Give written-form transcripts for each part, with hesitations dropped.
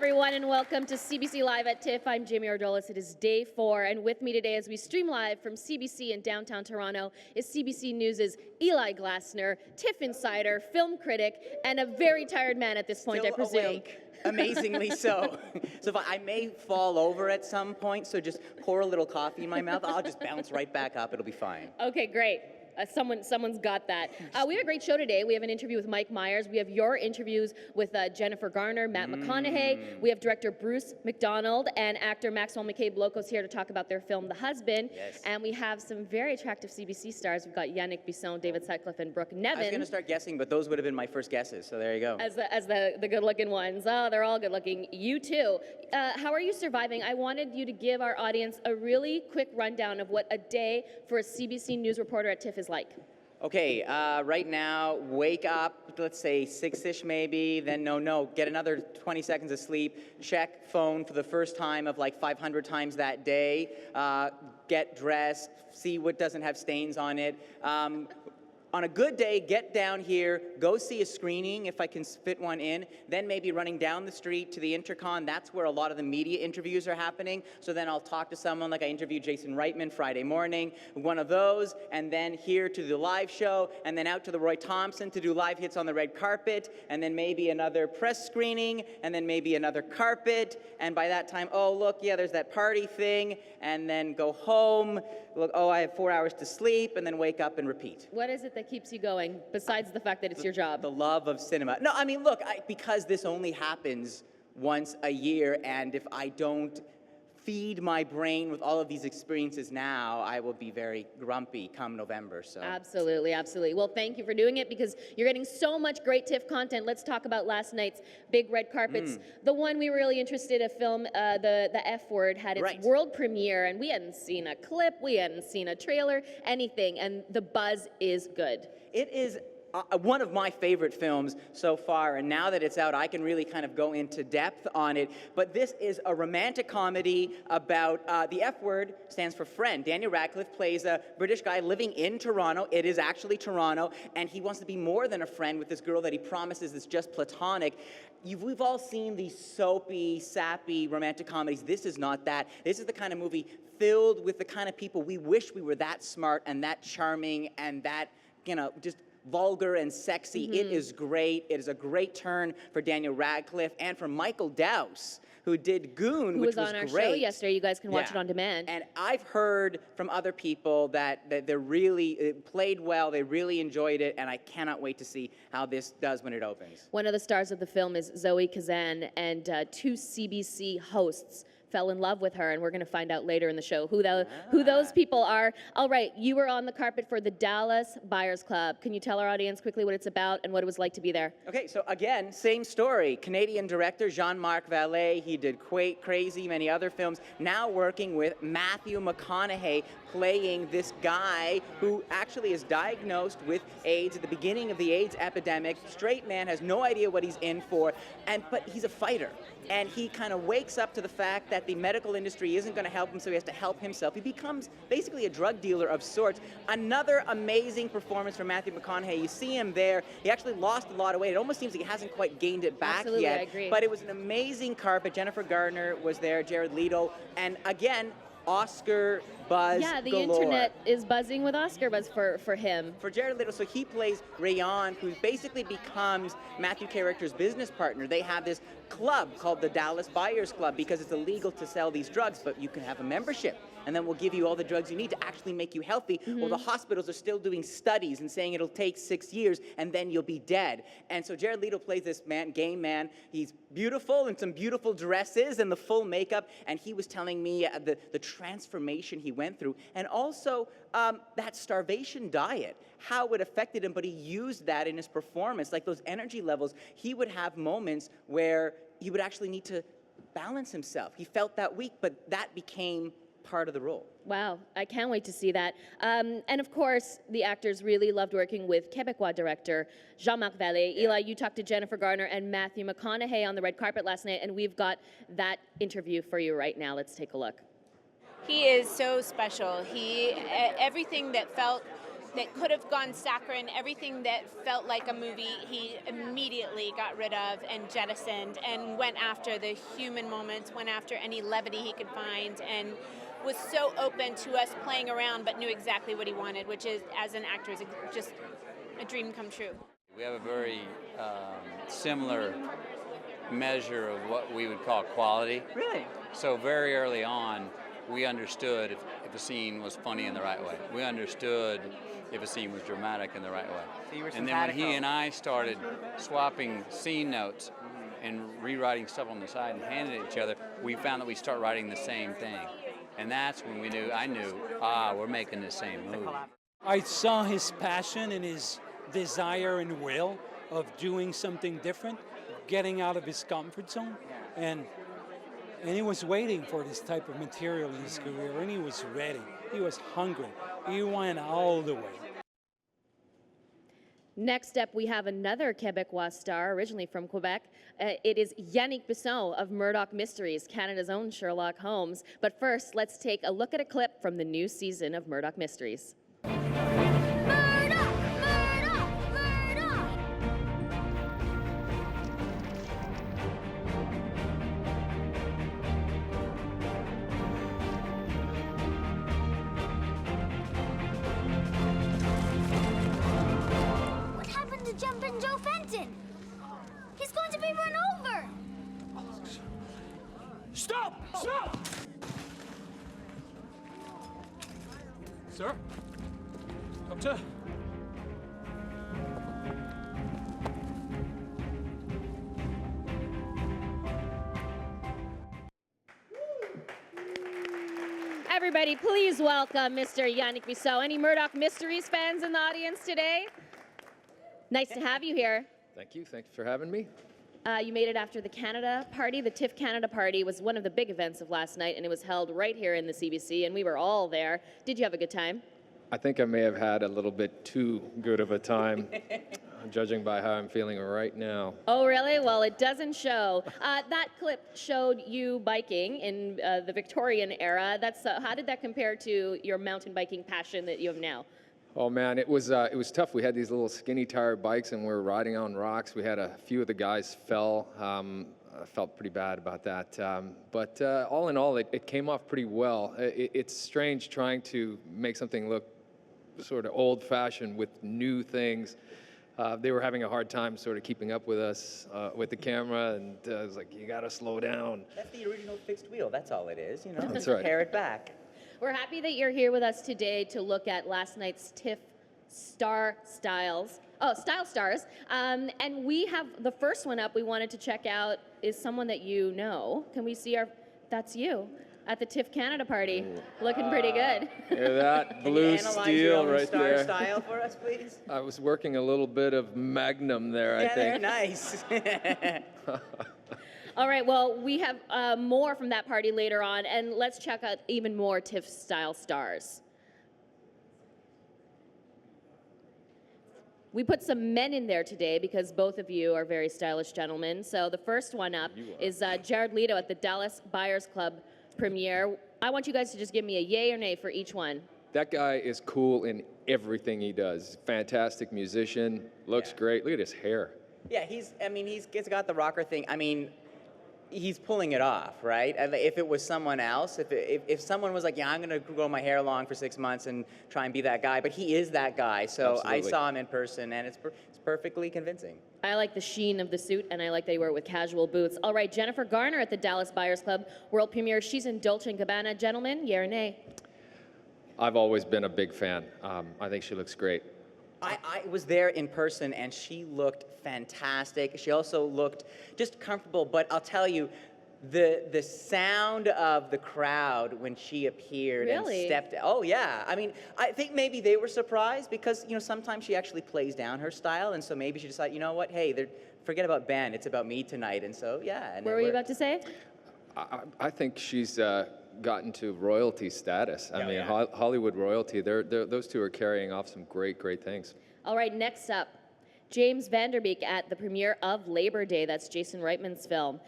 everyone, and welcome to CBC Live at TIFF. I'm Jamie Ardolis. It is day 4, and with me today as we stream live from CBC in downtown Toronto is CBC News' Eli Glasner, TIFF insider, film critic, and a very tired man at this point, Still I presume. Awake. Amazingly so. So if I may fall over at some point, so just pour a little coffee in my mouth, I'll just bounce right back up. It'll be fine. Okay, great. Someone's got that. We have a great show today. We have an interview with Mike Myers. We have your interviews with Jennifer Garner, Matt McConaughey. We have director Bruce McDonald and actor Maxwell McCabe-Lokos here to talk about their film, The Husband. Yes. And we have some very attractive CBC stars. We've got Yannick Bisson, David Sutcliffe, and Brooke Nevin. I was going to start guessing, but those would have been my first guesses, so there you go. As the good-looking ones. Oh, they're all good-looking. You too. How are you surviving? I wanted you to give our audience a really quick rundown of what a day for a CBC News reporter at TIFF is like. Okay, right now, wake up, let's say 6-ish maybe, then get another 20 seconds of sleep, check phone for the first time of like 500 times that day, get dressed, see what doesn't have stains on it. On a good day, get down here, go see a screening if I can fit one in, then maybe running down the street to the Intercon. That's where a lot of the media interviews are happening. So then I'll talk to someone, like I interviewed Jason Reitman Friday morning, one of those, and then here to the live show, and then out to the Roy Thompson to do live hits on the red carpet, and then maybe another press screening, and then maybe another carpet, and by that time, oh, look, yeah, there's that party thing, and then go home, look, oh, I have 4 hours to sleep, and then wake up and repeat. What is it that keeps you going, besides the fact that it's your job? The love of cinema. No, I mean, look, because this only happens once a year, and if I don't feed my brain with all of these experiences now, I will be very grumpy come November. So Absolutely, absolutely. Well, thank you for doing it, because you're getting so much great TIFF content. Let's talk about last night's big red carpets. The one we were really interested in, film, the F Word, had its world premiere, and we hadn't seen a clip, we hadn't seen a trailer, anything, and the buzz is good. It is one of my favorite films so far, and now that it's out, I can really kind of go into depth on it. But this is a romantic comedy about, the F Word stands for friend. Daniel Radcliffe plays a British guy living in Toronto. It is actually Toronto, and he wants to be more than a friend with this girl that he promises is just platonic. We've all seen these soapy, sappy romantic comedies. This is not that. This is the kind of movie filled with the kind of people we wish we were that smart and that charming and that, just vulgar and sexy. It is great. It is a great turn for Daniel Radcliffe and for Michael Dowse, who did Goon, which was on our great. show yesterday. You guys can watch it on demand. And I've heard from other people that they're really, it played well, they really enjoyed it, and I cannot wait to see how this does when it opens. One of the stars of the film is Zoe Kazan, and 2 CBC hosts fell in love with her, and we're going to find out later in the show who those people are. All right, you were on the carpet for the Dallas Buyers Club. Can you tell our audience quickly what it's about and what it was like to be there? Okay, so again, same story. Canadian director Jean-Marc, he did Crazy, many other films, now working with Matthew McConaughey, playing this guy who actually is diagnosed with AIDS at the beginning of the AIDS epidemic. Straight man, has no idea what he's in for, but he's a fighter. And he kind of wakes up to the fact that the medical industry isn't going to help him, so he has to help himself. He becomes basically a drug dealer of sorts. Another amazing performance from Matthew McConaughey. You see him there. He actually lost a lot of weight. It almost seems like he hasn't quite gained it back Absolutely, yet. I agree. But it was an amazing carpet. Jennifer Garner was there, Jared Leto, and again, Oscar buzz Yeah, the galore. internet is buzzing with Oscar buzz for him. For Jared Leto, so he plays Rayon, who basically becomes Matthew character's business partner. They have this club called the Dallas Buyers Club because it's illegal to sell these drugs, but you can have a membership, and then we'll give you all the drugs you need to actually make you healthy. Well, the hospitals are still doing studies and saying it'll take 6 years, and then you'll be dead. And so Jared Leto plays this man, gay man. He's beautiful in some beautiful dresses and the full makeup, and he was telling me the transformation he went through, and also that starvation diet, how it affected him, but he used that in his performance, like those energy levels. He would have moments where he would actually need to balance himself. He felt that weak, but that became part of the role. Wow, I can't wait to see that. And of course, the actors really loved working with Quebecois director Jean-Marc. Eli, you talked to Jennifer Garner and Matthew McConaughey on the red carpet last night, and we've got that interview for you right now. Let's take a look. He is so special. Everything that that could have gone saccharine, everything that felt like a movie, he immediately got rid of and jettisoned and went after the human moments, went after any levity he could find, and was so open to us playing around, but knew exactly what he wanted, which is, as an actor, is just a dream come true. We have a very similar measure of what we would call quality. Really? So very early on, we understood if a scene was funny in the right way. We understood if a scene was dramatic in the right way. So you were and then when he and I started swapping scene notes and rewriting stuff on the side and handing it to each other, we found that we start writing the same thing. And that's when I knew, we're making the same movie. I saw his passion and his desire and will of doing something different, getting out of his comfort zone, and he was waiting for this type of material in his career, and he was ready. He was hungry. He went all the way. Next up, we have another Quebecois star, originally from Quebec. It is Yannick Bisson of Murdoch Mysteries, Canada's own Sherlock Holmes. But first, let's take a look at a clip from the new season of Murdoch Mysteries. Jumpin' Joe Fenton! He's going to be run over! Stop! Stop! Sir? Doctor? Everybody, please welcome Mr. Yannick Bisson. Any Murdoch Mysteries fans in the audience today? Nice to have you here. Thank you. Thanks for having me. You made it after the Canada party. The TIFF Canada party was one of the big events of last night, and it was held right here in the CBC, and we were all there. Did you have a good time? I think I may have had a little bit too good of a time, judging by how I'm feeling right now. Oh, really? Well, it doesn't show. That clip showed you biking in the Victorian era. How did that compare to your mountain biking passion that you have now? Oh man, it was tough. We had these little skinny tire bikes and we were riding on rocks. We had a few of the guys fell. I felt pretty bad about that. But all in all, it came off pretty well. It's strange trying to make something look sort of old-fashioned with new things. They were having a hard time sort of keeping up with us with the camera, and I was like, you gotta slow down. That's the original fixed wheel. That's all it is, you know. That's right. Pare it back. We're happy that you're here with us today to look at last night's TIFF Style Stars. And we have the first one up we wanted to check out is someone that you know. Can we see that's you at the TIFF Canada party. Looking pretty good. Hear that? Blue steel right star there. style for us, please? I was working a little bit of Magnum there, I think. They're nice. All right, well, we have more from that party later on, and let's check out even more TIFF style stars. We put some men in there today because both of you are very stylish gentlemen. So the first one up is Jared Leto at the Dallas Buyers Club premiere. I want you guys to just give me a yay or nay for each one. That guy is cool in everything he does. Fantastic musician, looks great. Look at his hair. Yeah, he's got the rocker thing. I mean, he's pulling it off, right? If it was someone else, if someone was like, yeah, I'm going to grow my hair long for 6 months and try and be that guy, but he is that guy. So Absolutely. I saw him in person, and it's perfectly convincing. I like the sheen of the suit, and I like that you wear it with casual boots. All right, Jennifer Garner at the Dallas Buyers Club world premiere. She's in Dolce & Gabbana. Gentlemen, yay or nay? I've always been a big fan. I think she looks great. I was there in person, and she looked fantastic. She also looked just comfortable, but I'll tell you, the sound of the crowd when she appeared and stepped. Oh yeah, I mean, I think maybe they were surprised because sometimes she actually plays down her style, and so maybe she decided, you know what, hey, forget about Ben, it's about me tonight, and so yeah. And what were you about to say? I think she's gotten to royalty status. I mean, Hollywood royalty. Those two are carrying off some great things. All right, next up, James Vanderbeek at the premiere of Labor Day. That's Jason Reitman's film.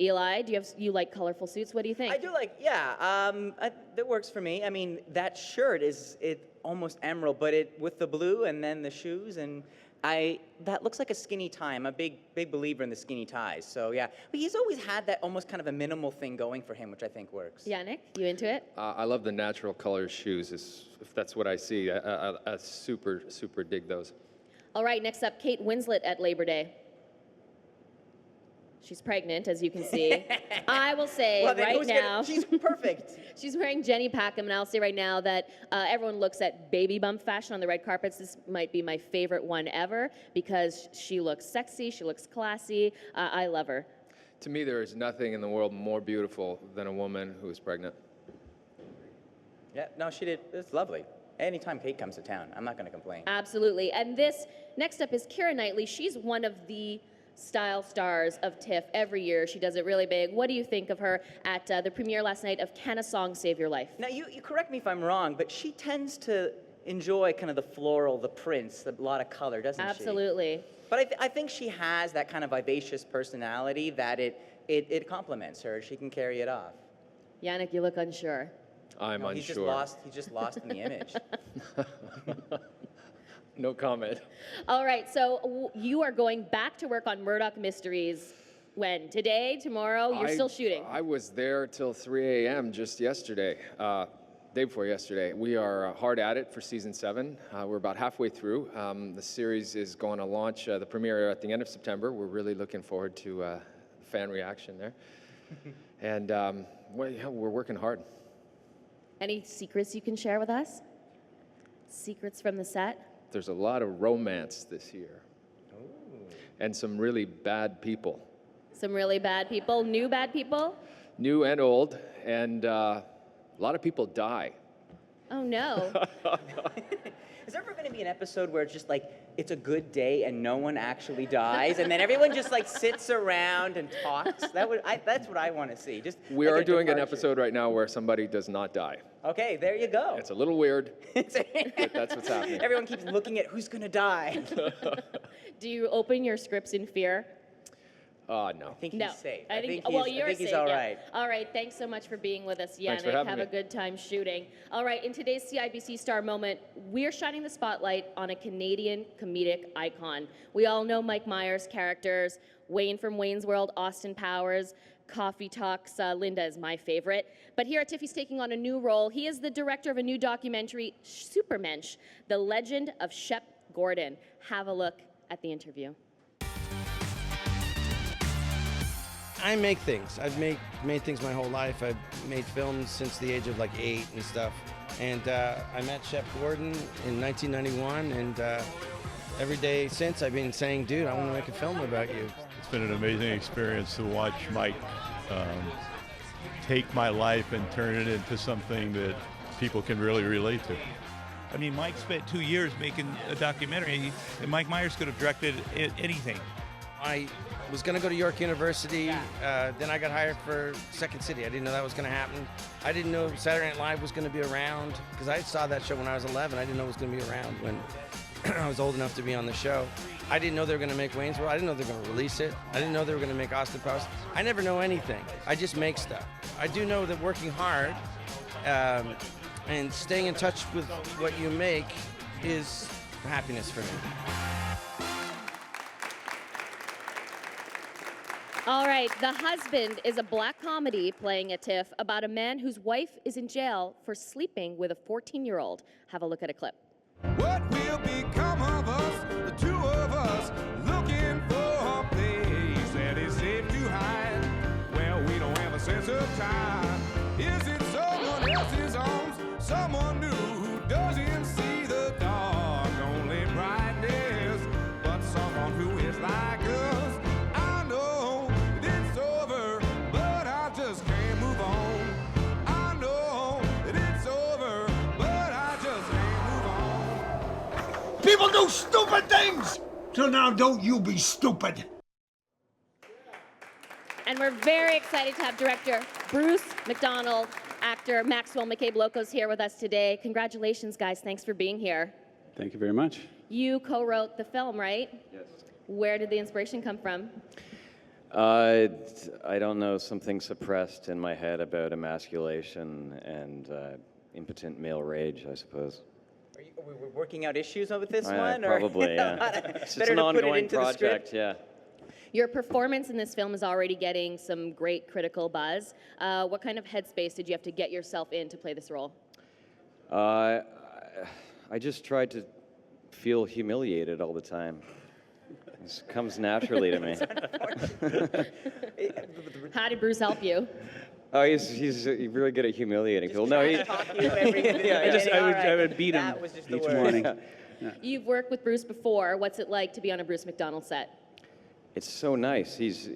Eli, you like colorful suits? What do you think? I do like, yeah, that works for me. I mean, that shirt it almost emerald, but with the blue and then the shoes, and that looks like a skinny tie. I'm a big believer in the skinny ties. So yeah, but he's always had that almost kind of a minimal thing going for him, which I think works. Yannick, you into it? I love the natural color shoes, if that's what I see. I super dig those. All right, next up, Kate Winslet at Labor Day. She's pregnant, as you can see. I will say right now, she's perfect. She's wearing Jenny Packham, and I'll say right now that everyone looks at baby bump fashion on the red carpets. This might be my favorite one ever because she looks sexy, she looks classy. I love her. To me, there is nothing in the world more beautiful than a woman who is pregnant. Yeah, no, she did. It's lovely. Anytime Kate comes to town, I'm not going to complain. Absolutely. And this, next up is Keira Knightley. She's one of the style stars of TIFF every year. She does it really big. What do you think of her at the premiere last night of Can a Song Save Your Life? Now, you correct me if I'm wrong, but she tends to enjoy kind of the floral, the prints, a lot of color, doesn't she? Absolutely. But I think she has that kind of vivacious personality that it complements her. She can carry it off. Yannick, you look unsure. I'm unsure. He's just lost in the image. No comment. All right, so you are going back to work on Murdoch Mysteries. When? Today? Tomorrow? You're still shooting? I was there till 3 a.m. just yesterday, day before yesterday. We are hard at it for season 7. We're about halfway through. The series is going to launch the premiere at the end of September. We're really looking forward to fan reaction there. And we're working hard. Any secrets you can share with us? Secrets from the set? There's a lot of romance this year. Ooh. And some really bad people. Some really bad people? New bad people? New and old, and a lot of people die. Oh, no. Is there ever going to be an episode where it's just like, it's a good day and no one actually dies, and then everyone just like sits around and talks? That's what I want to see. We are doing an episode right now where somebody does not die. Okay, there you go. It's a little weird, but that's what's happening. Everyone keeps looking at who's going to die. Do you open your scripts in fear? No. I think he's safe. I think safe, he's all right. Yeah. All right, thanks so much for being with us, Yannick. Thanks for having Have me. a good time shooting. All right, in today's CIBC Star Moment, we're shining the spotlight on a Canadian comedic icon. We all know Mike Myers' characters, Wayne from Wayne's World, Austin Powers, Coffee Talks, Linda is my favorite. But here at TIFF, he's taking on a new role. He is the director of a new documentary, Supermensch, The Legend of Shep Gordon. Have a look at the interview. I make things. I've made things my whole life. I've made films since the age of like 8 and stuff. And I met Shep Gordon in 1991, and every day since I've been saying, dude, I want to make a film about you. It's been an amazing experience to watch Mike take my life and turn it into something that people can really relate to. I mean, Mike spent 2 years making a documentary, and Mike Myers could have directed anything. I was going to go to York University, then I got hired for Second City. I didn't know that was going to happen. I didn't know Saturday Night Live was going to be around, because I saw that show when I was 11. I didn't know it was going to be around when I was old enough to be on the show. I didn't know they were going to make Wayne's World. I didn't know they were going to release it. I didn't know they were going to make Austin Powers. I never know anything. I just make stuff. I do know that working hard and staying in touch with what you make is happiness for me. All right, The Husband is a black comedy playing at TIFF about a man whose wife is in jail for sleeping with a 14-year-old. Have a look at a clip. What will become of us, the two of us, looking for a place that is safe to hide? Well, we don't have a sense of time. Is it someone else's arms, someone new who doesn't see the dark, only brightness, but someone who is like us? I know that it's over, but I just can't move on. I know that it's over, but I just can't move on. People do stupid things! So now don't you be stupid. And we're very excited to have director Bruce McDonald, actor Maxwell McCabe-Lokos here with us today. Congratulations, guys. Thanks for being here. Thank you very much. You co-wrote the film, right? Yes. Where did the inspiration come from? I don't know, something suppressed in my head about emasculation and impotent male rage, I suppose. Are we working out issues with this one? Probably, or? yeah. It's Better an to put it ongoing into the project, script. yeah. Your performance in this film is already getting some great critical buzz. What kind of headspace did you have to get yourself in to play this role? I just tried to feel humiliated all the time. This comes naturally to me. How did Bruce help you? Oh, he's really good at humiliating people. No, I would beat him each morning. You've worked with Bruce before. What's it like to be on a Bruce McDonald set? It's so nice. He's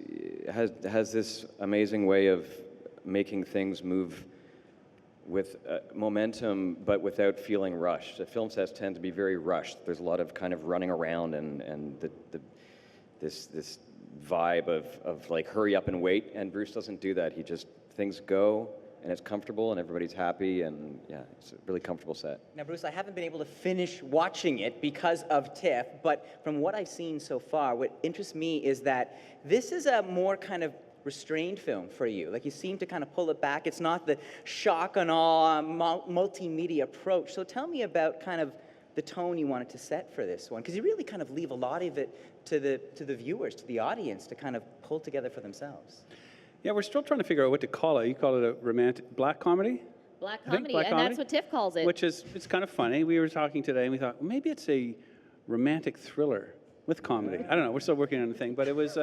has this amazing way of making things move with momentum, but without feeling rushed. The film sets tend to be very rushed. There's a lot of kind of running around and this vibe of like hurry up and wait. And Bruce doesn't do that. He just things go and it's comfortable and everybody's happy and yeah, it's a really comfortable set. Now, Bruce, I haven't been able to finish watching it because of TIFF, but from what I've seen so far, what interests me is that this is a more kind of restrained film for you. Like you seem to kind of pull it back. It's not the shock and awe multimedia approach. So tell me about kind of the tone you wanted to set for this one, because you really kind of leave a lot of it to the viewers, to the audience, to kind of pull together for themselves. Yeah, we're still trying to figure out what to call it. You call it a romantic black comedy? Black I think comedy, black and comedy, that's what TIFF calls it. Which is, it's kind of funny. We were talking today and we thought, well, maybe it's a romantic thriller with comedy. I don't know, we're still working on the thing, but it was,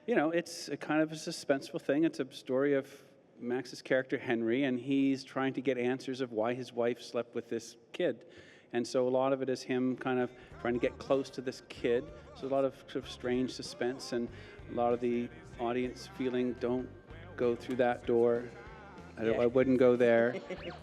you know, it's a kind of a suspenseful thing. It's a story of Max's character, Henry, and he's trying to get answers of why his wife slept with this kid. And so a lot of it is him kind of trying to get close to this kid. So a lot of sort of strange suspense and a lot of the audience feeling, don't go through that door. I wouldn't go there.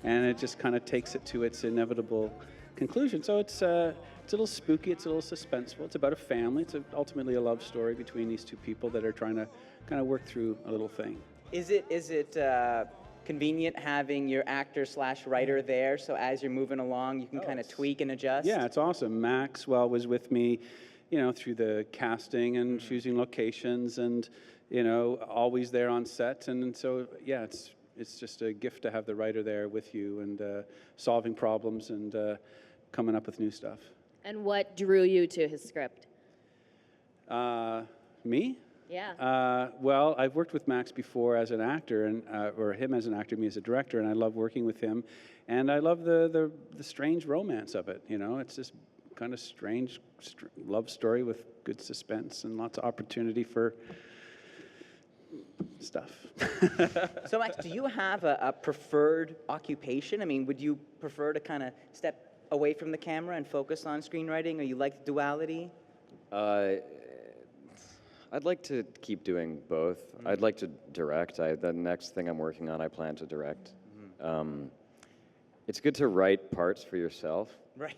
And it just kind of takes it to its inevitable conclusion. So it's a little spooky, it's a little suspenseful. It's about a family. It's ultimately a love story between these two people that are trying to kind of work through a little thing. Is it convenient having your actor/writer there, so as you're moving along, you can kind of tweak and adjust? Yeah, it's awesome. Maxwell was with me, you know, through the casting and choosing locations and, you know, always there on set. And so, yeah, it's just a gift to have the writer there with you and solving problems and coming up with new stuff. And what drew you to his script? Me? Yeah. Well, I've worked with Max before as an actor, and or him as an actor, me as a director, and I love working with him. And I love the strange romance of it. You know, it's this kind of strange love story with good suspense and lots of opportunity for stuff. So, Max, do you have a preferred occupation? I mean, would you prefer to kind of step away from the camera and focus on screenwriting, or you like duality? I'd like to keep doing both. I'd like to direct. The next thing I'm working on, I plan to direct. It's good to write parts for yourself. Right.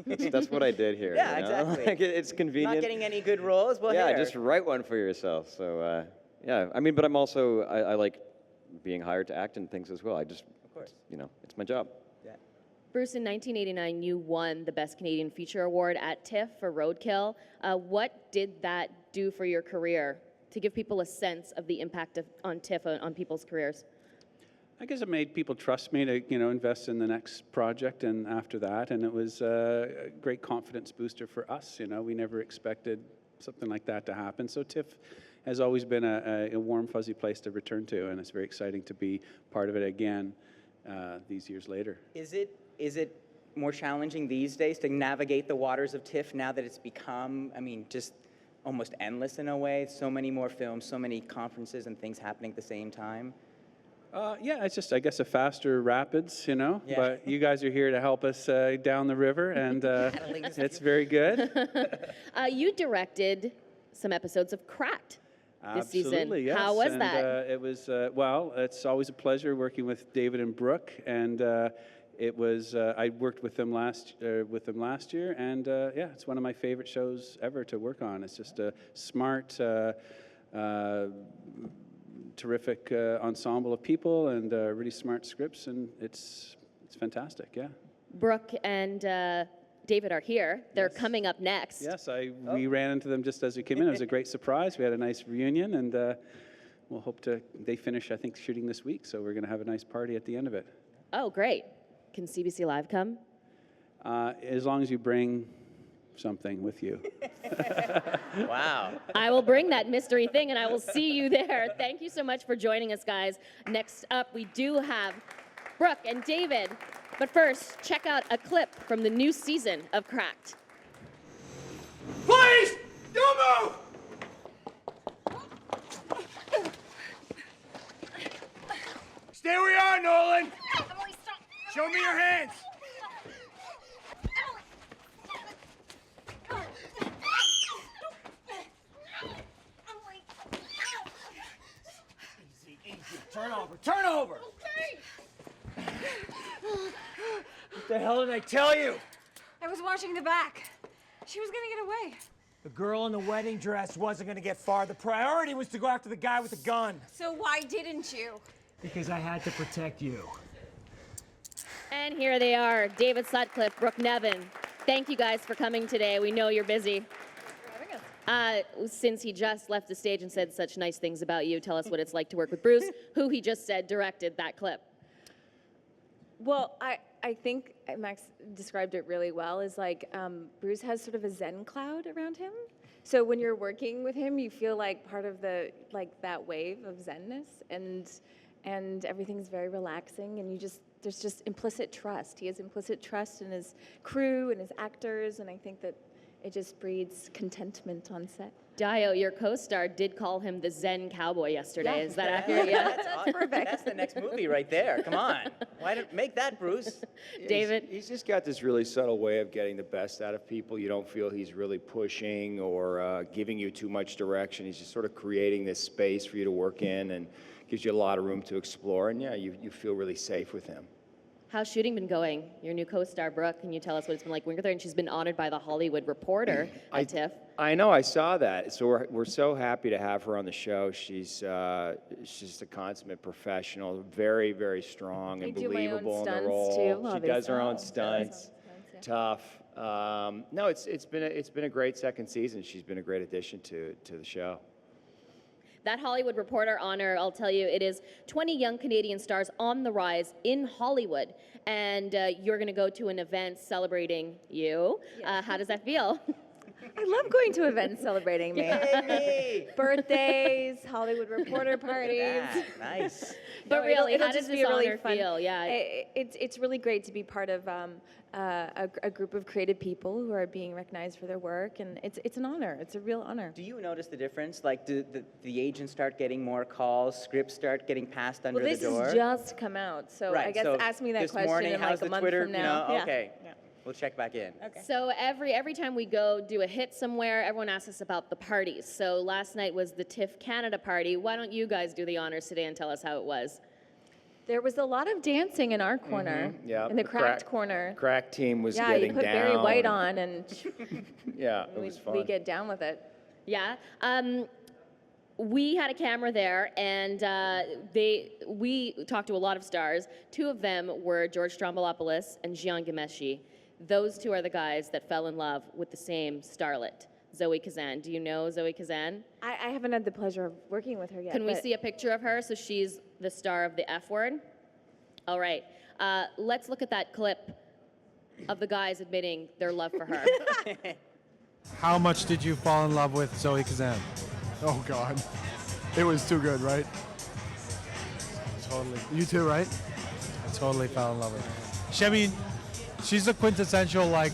That's what I did here. Yeah, you know? exactly. Like it's convenient. Not getting any good roles? Well, yeah, here. just write one for yourself. So, yeah, I mean, but I'm also, I like being hired to act in things as well. I just, of course, you know, it's my job. Bruce, in 1989, you won the Best Canadian Feature Award at TIFF for Roadkill. What did that do for your career, to give people a sense of the impact on TIFF on people's careers? I guess it made people trust me to, you know, invest in the next project and after that, and it was a great confidence booster for us. You know, we never expected something like that to happen. So TIFF has always been a warm, fuzzy place to return to, and it's very exciting to be part of it again these years later. Is it more challenging these days to navigate the waters of TIFF now that it's become, I mean, just almost endless in a way? So many more films, so many conferences and things happening at the same time? Yeah, it's just, I guess, a faster rapids, you know, Yeah. but you guys are here to help us down the river, and it's very good. You directed some episodes of Cracked this Absolutely, season. yes. How was and, that? It was, well, it's always a pleasure working with David and Brooke, and it was, I worked with them last year, and yeah, it's one of my favorite shows ever to work on. It's just a smart, terrific ensemble of people and really smart scripts, and it's fantastic, yeah. Brooke and David are here. They're coming up next. Yes, we ran into them just as we came in. It was a great surprise. We had a nice reunion, and we'll hope they finish, I think, shooting this week, so we're going to have a nice party at the end of it. Oh, great. Can CBC Live come? as long as you bring something with you. Wow. I will bring that mystery thing, and I will see you there. Thank you so much for joining us, guys. Next up, we do have Brooke and David. But first, check out a clip from the new season of Cracked. Please, don't move! Stay where you are, Nolan. Show me your hands. Easy, easy. Turn over. Turn over. Okay. What the hell did I tell you? I was watching the back. She was gonna get away. The girl in the wedding dress wasn't gonna get far. The priority was to go after the guy with the gun. So why didn't you? Because I had to protect you. And here they are, David Sutcliffe, Brooke Nevin. Thank you guys for coming today. We know you're busy. Since he just left the stage and said such nice things about you, tell us what it's like to work with Bruce, who he just said directed that clip. Well, I think Max described it really well, is like Bruce has sort of a Zen cloud around him. So when you're working with him, you feel like part of the, like that wave of Zenness, and everything's very relaxing, and there's just implicit trust. He has implicit trust in his crew and his actors, and I think that it just breeds contentment on set. Dio, your co-star, did call him the Zen cowboy yesterday. Yeah. Is that accurate? Yeah. That's awesome. That's the next movie right there. Come on. Why don't make that, Bruce? David? He's just got this really subtle way of getting the best out of people. You don't feel he's really pushing or giving you too much direction. He's just sort of creating this space for you to work in and gives you a lot of room to explore. And yeah, you feel really safe with him. How's shooting been going? Your new co-star, Brooke, can you tell us what it's been like working with her? And she's been honored by the Hollywood Reporter at TIFF. I know, I saw that. So we're so happy to have her on the show. She's just a consummate professional, very, very strong and believable in the role. Too, she does her own stunts. Tough. No, it's been a great second season. She's been a great addition to the show. That Hollywood Reporter honor, I'll tell you, it is 20 young Canadian stars on the rise in Hollywood. And you're going to go to an event celebrating you. Yes. How does that feel? I love going to events celebrating me. Yay, Birthdays, Hollywood Reporter parties. Yeah, nice. But No, really, it'll how does just be this really honor fun. feel? Yeah. It's really great to be part of a group of creative people who are being recognized for their work, and it's an honor. It's a real honor. Do you notice the difference? Like, do the agents start getting more calls, scripts start getting passed under Well, the this door? has just come out, so Right, I guess so ask me that this question morning, in how's like a the month Twitter, from now. You know? Yeah. Okay. We'll check back in. Okay. So every time we go do a hit somewhere, everyone asks us about the parties. So last night was the TIFF Canada party. Why don't you guys do the honors today and tell us how it was? There was a lot of dancing in our corner, Yeah, in the Cracked corner. Crack team was Yeah, getting you put down. Barry White on, and Yeah, it was fun. we get down with it. Yeah. We had a camera there, and we talked to a lot of stars. Two of them were George Stroumboulopoulos and Jian Ghomeshi. Those two are the guys that fell in love with the same starlet, Zoe Kazan. Do you know Zoe Kazan? I haven't had the pleasure of working with her yet. Can we but- see a picture of her? So she's the star of the F Word. All right. Let's look at that clip of the guys admitting their love for her. How much did you fall in love with Zoe Kazan? Oh, God. It was too good, right? Totally. You too, right? I totally fell in love with her. I mean, she's a quintessential, like,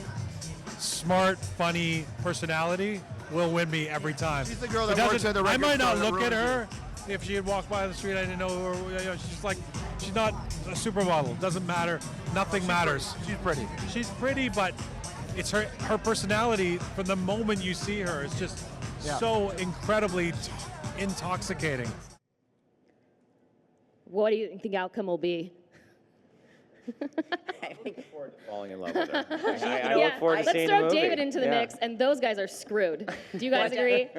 smart, funny personality. Will win me every time. She's the girl It that works doesn't- at the I record might not store that look at ruins her. If she had walked by the street, I didn't know her. You know, she's like, she's not a supermodel. Doesn't matter. Nothing matters. She's pretty. She's pretty, but it's her personality from the moment you see her. It's just so incredibly intoxicating. What do you think the outcome will be? Falling in love with her. I Yeah, look forward to let's seeing throw the movie. David into the Yeah. mix, and those guys are screwed. Do you guys agree?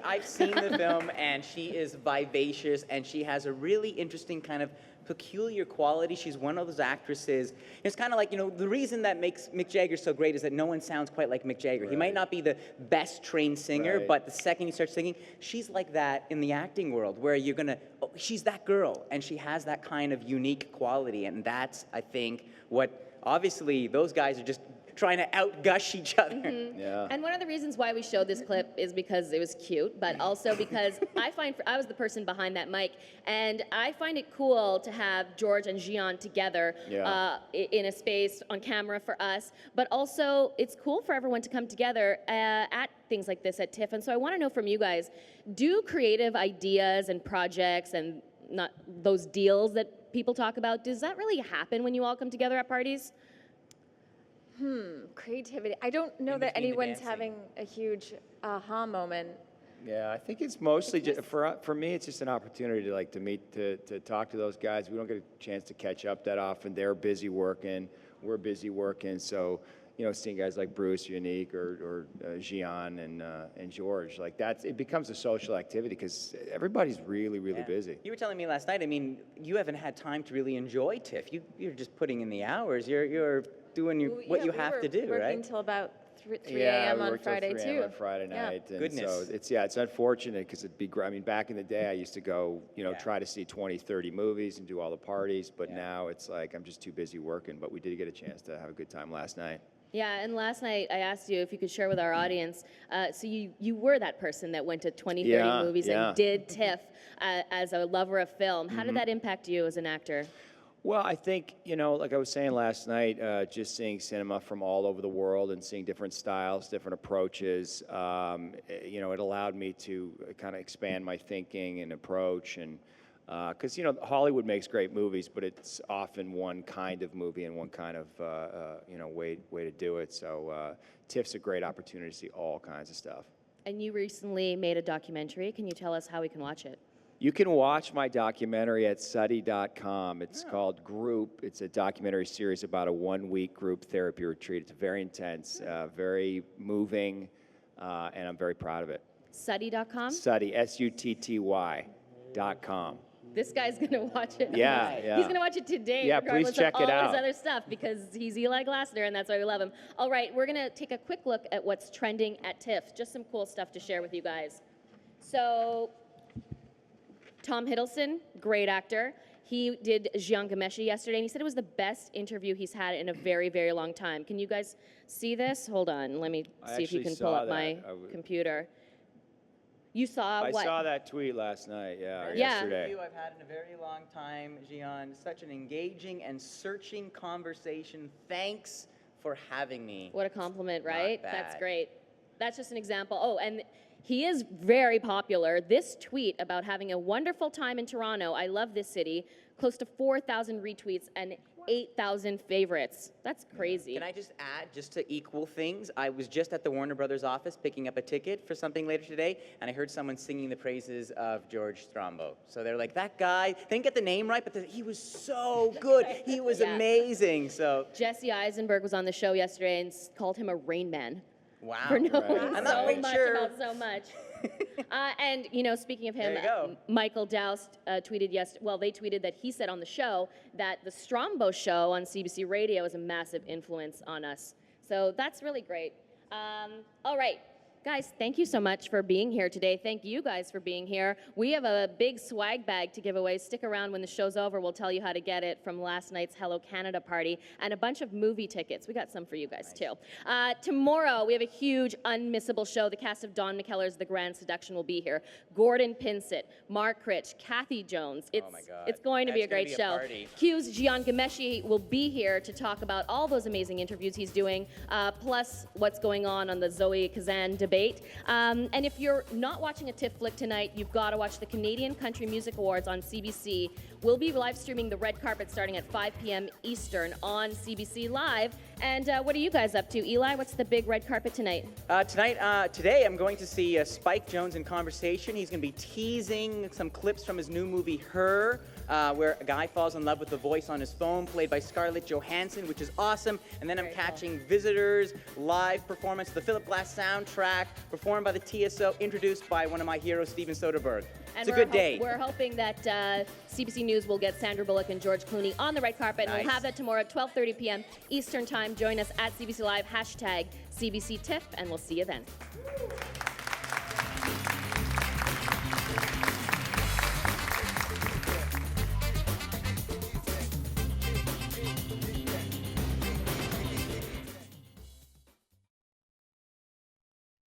I've seen the film, and she is vivacious, and she has a really interesting kind of peculiar quality. She's one of those actresses. It's kind of like, you know, the reason that makes Mick Jagger so great is that no one sounds quite like Mick Jagger. He might not be the best trained singer, Right. but the second you start singing, she's like that in the acting world, where you're gonna, oh, she's that girl, and she has that kind of unique quality, and that's, I think, what obviously those guys are just trying to outgush each other. Yeah. And one of the reasons why we showed this clip is because it was cute, but also because I was the person behind that mic, and I find it cool to have George and Jean together in a space on camera for us, but also it's cool for everyone to come together at things like this at TIFF. And so I want to know from you guys, do creative ideas and projects and not those deals that people talk about, does that really happen when you all come together at parties? Creativity. I don't know that anyone's having a huge aha moment. Yeah, I think it's mostly just, for me, it's just an opportunity to meet, to talk to those guys. We don't get a chance to catch up that often. They're busy working, we're busy working. So, seeing guys like Bruce, Unique, or Jean and George, like it becomes a social activity because everybody's really, really busy. You were telling me last night, I mean, you haven't had time to really enjoy TIFF. You're just putting in the hours. You're doing what you have to do, right? Working till about 3 a.m. on Friday till 3 too. on Friday night. And Goodness. So it's unfortunate because back in the day I used to go, try to see 20, 30 movies and do all the parties, but now it's like I'm just too busy working. But we did get a chance to have a good time last night. Yeah, and last night I asked you if you could share with our audience. So you were that person that went to 20, 30 movies and did TIFF as a lover of film. How did that impact you as an actor? Well, I think, like I was saying last night, just seeing cinema from all over the world and seeing different styles, different approaches, it allowed me to kind of expand my thinking and approach. And because, Hollywood makes great movies, but it's often one kind of movie and one kind of, way to do it. So TIFF's a great opportunity to see all kinds of stuff. And you recently made a documentary. Can you tell us how we can watch it? You can watch my documentary at suddy.com. It's called Group. It's a documentary series about a 1-week group therapy retreat. It's very intense, very moving, and I'm very proud of it. Suddy.com? Suddy, SUTTY.com. This guy's going to watch it. Yeah. He's going to watch it today, please check of all it out. his other stuff, because he's Eli Glasner, and that's why we love him. All right, we're going to take a quick look at what's trending at TIFF. Just some cool stuff to share with you guys. So, Tom Hiddleston, great actor. He did Jian Ghomeshi yesterday, and he said it was the best interview he's had in a very, very long time. Can you guys see this? Hold on. Let me see if you can pull up my computer. You saw what? I saw that tweet last night, yesterday. Interview I've had in a very long time, Jean. Such an engaging and searching conversation. Thanks for having me. What a compliment, right? Not That's bad. great. That's just an example. Oh, and he is very popular. This tweet about having a wonderful time in Toronto, I love this city, close to 4,000 retweets and 8,000 favorites. That's crazy. Can I just add, just to equal things, I was just at the Warner Brothers office picking up a ticket for something later today, and I heard someone singing the praises of George Strombo. So they're like, that guy, they didn't get the name right, but he was so good. He was amazing. So Jesse Eisenberg was on the show yesterday and called him a Rain Man. Wow. For knowing I'm not quite sure. about so much. And, speaking of him, There you go. Michael Doust tweeted they tweeted that he said on the show that the Strombo show on CBC Radio is a massive influence on us. So that's really great. All right. Guys, thank you so much for being here today. Thank you guys for being here. We have a big swag bag to give away. Stick around. When the show's over, we'll tell you how to get it from last night's Hello Canada party, and a bunch of movie tickets. We got some for you guys, too. Tomorrow, we have a huge, unmissable show. The cast of Don McKellar's The Grand Seduction will be here. Gordon Pinsett, Mark Rich, Kathy Jones. It's going to be a great show. Q's Jian Ghomeshi will be here to talk about all those amazing interviews he's doing, plus what's going on the Zoe Kazan debate. And if you're not watching a TIFF flick tonight, you've got to watch the Canadian Country Music Awards on CBC. We'll be live streaming the red carpet starting at 5 p.m. Eastern on CBC Live. And what are you guys up to? Eli, what's the big red carpet tonight? Today I'm going to see Spike Jonze in Conversation. He's going to be teasing some clips from his new movie, Her, where a guy falls in love with the voice on his phone, played by Scarlett Johansson, which is awesome. And then I'm catching Visitors, live performance of the Philip Glass soundtrack, performed by the TSO, introduced by one of my heroes, Steven Soderbergh. It's a good day. We're hoping that CBC News will get Sandra Bullock and George Clooney on the red carpet. And we'll have that tomorrow at 12:30 p.m. Eastern Time. Join us at CBC Live, #CBC TIFF, and we'll see you then.